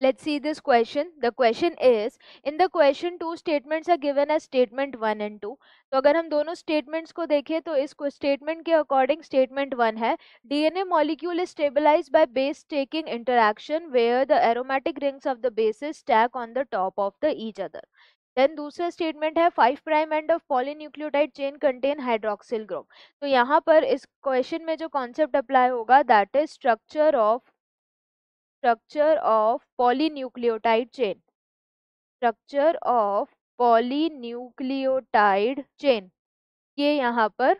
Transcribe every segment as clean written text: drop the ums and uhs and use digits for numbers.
Let's see this question. The question is, in the question two statements are given as statement 1 and 2. तो अगर हम दोनों statements को देखें तो इस statement के according statement 1 है DNA molecule is stabilized by base taking interaction where the aromatic rings of the bases stack on the top of the each other. Then दूसरा statement है 5' end of polynucleotide chain contain hydroxyl group. तो यहाँ पर इस question में जो concept apply होगा that is structure of polynucleotide chain. Structure of polynucleotide chain, ये यहाँ पर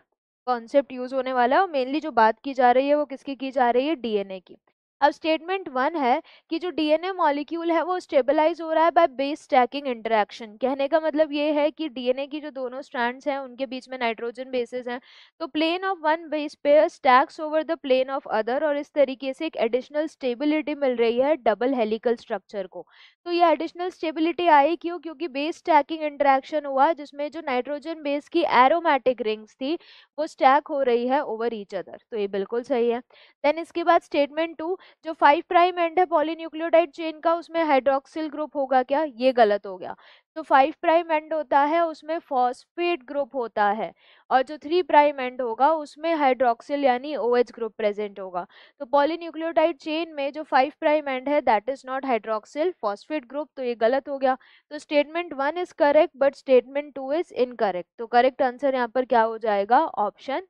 कॉन्सेप्ट यूज होने वाला है और मेनली जो बात की जा रही है वो किसकी की जा रही है, डीएनए की। अब स्टेटमेंट 1 है कि जो डीएनए मॉलिक्यूल है वो स्टेबलाइज हो रहा है बाय बेस स्टैकिंग इंटरेक्शन। कहने का मतलब ये है कि डीएनए की जो दोनों स्ट्रैंड्स हैं उनके बीच में नाइट्रोजन बेसेस हैं, तो plane of one base pair stacks over the plane of other, और इस तरीके से एक एडिशनल स्टेबिलिटी मिल रही है डबल हेलिकल स्ट्रक्चर को। तो ये एडिशनल स्टेबिलिटी आई क्यों? क्योंकि बेस स्टैकिंग इंटरेक्शन हुआ जिसमें जो नाइट्रोजन बेस की एरोमेटिक रिंग्स थी वो स्टैक हो रही है ओवर ईच अदर। तो ये बिल्कुल सही है। देन इसके बाद स्टेटमेंट 2, जो 5' एंड है पॉलीन्यूक्लियोटाइड चेन का उसमें हाइड्रोक्सिल ग्रुप होगा क्या? ये गलत हो गया। तो 5' एंड होता है उसमें फॉस्फेट ग्रुप होता है, और जो 3' एंड होगा उसमें हाइड्रोक्सिल यानी OH ग्रुप प्रेजेंट होगा। तो पॉलीन्यूक्लियोटाइड चेन में जो 5' एंड है that is not hydroxyl phosphate group, तो ये गलत हो गया। तो statement 1 is correct but statement 2 is incorrect. तो करेक्ट आंसर यहाँ पर क्या हो जाएगा? ऑप्शन